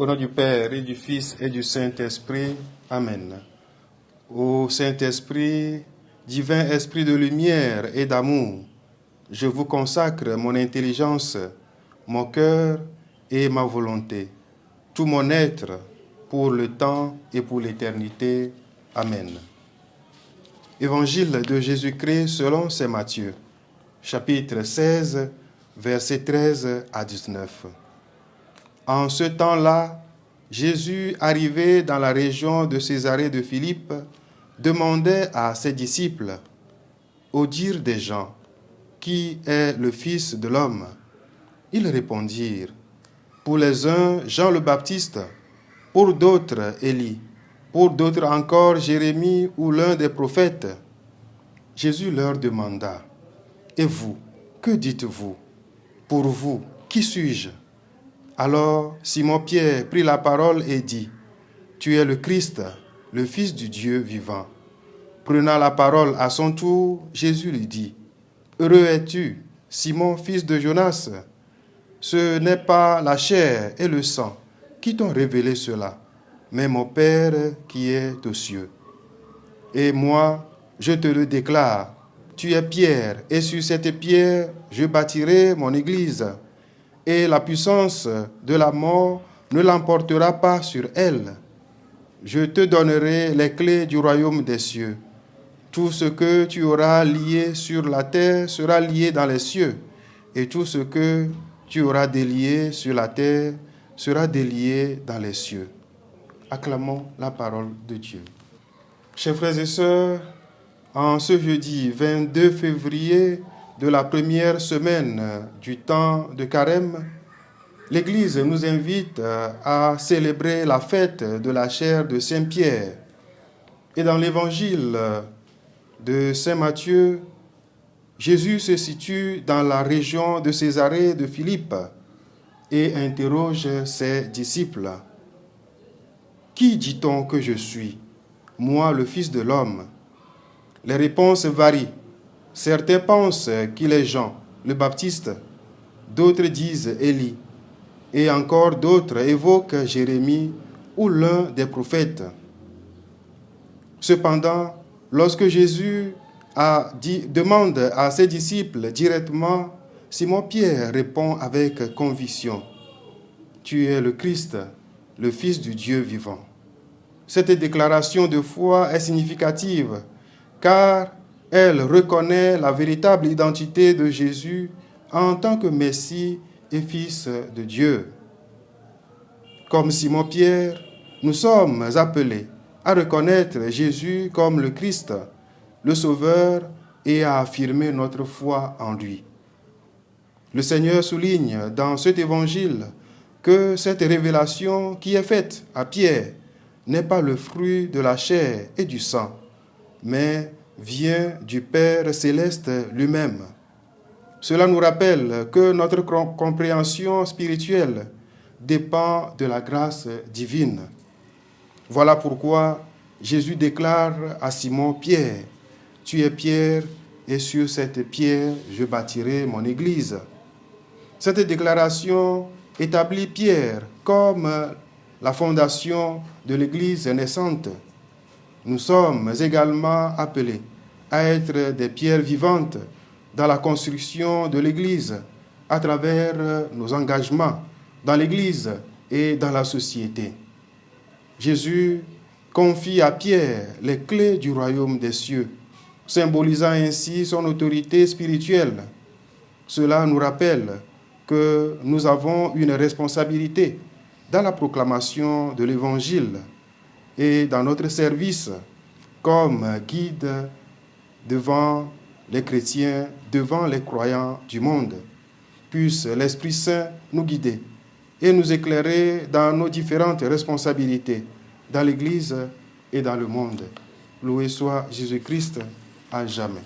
Au nom du Père et du Fils et du Saint-Esprit. Amen. Ô Saint-Esprit, divin esprit de lumière et d'amour, je vous consacre mon intelligence, mon cœur et ma volonté, tout mon être pour le temps et pour l'éternité. Amen. Évangile de Jésus-Christ selon saint Matthieu, chapitre 16, versets 13 à 19. En ce temps-là, Jésus, arrivé dans la région de Césarée de Philippe, demandait à ses disciples, au dire des gens, qui est le Fils de l'homme? Ils répondirent, pour les uns, Jean le Baptiste, pour d'autres, Élie, pour d'autres encore, Jérémie ou l'un des prophètes. Jésus leur demanda, et vous, que dites-vous? Pour vous, qui suis-je? Alors Simon-Pierre prit la parole et dit, tu es le Christ, le Fils du Dieu vivant. Prenant la parole à son tour, Jésus lui dit, heureux es-tu, Simon, fils de Jonas. Ce n'est pas la chair et le sang qui t'ont révélé cela, mais mon Père qui est aux cieux. Et moi, je te le déclare, tu es Pierre, et sur cette pierre, je bâtirai mon église, et la puissance de la mort ne l'emportera pas sur elle. Je te donnerai les clés du royaume des cieux. Tout ce que tu auras lié sur la terre sera lié dans les cieux, et tout ce que tu auras délié sur la terre sera délié dans les cieux. Acclamons la parole de Dieu. Chers frères et sœurs, en ce jeudi 22 février de la première semaine du temps de Carême, l'Église nous invite à célébrer la fête de la chair de Saint-Pierre. Et dans l'évangile de Saint Matthieu, Jésus se situe dans la région de Césarée de Philippe et interroge ses disciples. Qui dit-on que je suis, moi le Fils de l'homme? Les réponses varient. Certains pensent qu'il est Jean, le Baptiste, d'autres disent Élie, et encore d'autres évoquent Jérémie ou l'un des prophètes. Cependant, lorsque Jésus demande à ses disciples directement, Simon-Pierre répond avec conviction, « Tu es le Christ, le Fils du Dieu vivant. » Cette déclaration de foi est significative, car elle reconnaît la véritable identité de Jésus en tant que Messie et Fils de Dieu. Comme Simon-Pierre, nous sommes appelés à reconnaître Jésus comme le Christ, le Sauveur, et à affirmer notre foi en lui. Le Seigneur souligne dans cet évangile que cette révélation qui est faite à Pierre n'est pas le fruit de la chair et du sang, mais vient du Père céleste lui-même. Cela nous rappelle que notre compréhension spirituelle dépend de la grâce divine. Voilà pourquoi Jésus déclare à Simon-Pierre, « Tu es Pierre, et sur cette pierre, je bâtirai mon église. » Cette déclaration établit Pierre comme la fondation de l'église naissante. Nous sommes également appelés à être des pierres vivantes dans la construction de l'église à travers nos engagements dans l'église et dans la société. Jésus confie à Pierre les clés du royaume des cieux, symbolisant ainsi son autorité spirituelle. Cela nous rappelle que nous avons une responsabilité dans la proclamation de l'Évangile et dans notre service comme guide devant les chrétiens, devant les croyants du monde. Puisse l'Esprit Saint nous guider et nous éclairer dans nos différentes responsabilités dans l'Église et dans le monde. Loué soit Jésus-Christ à jamais.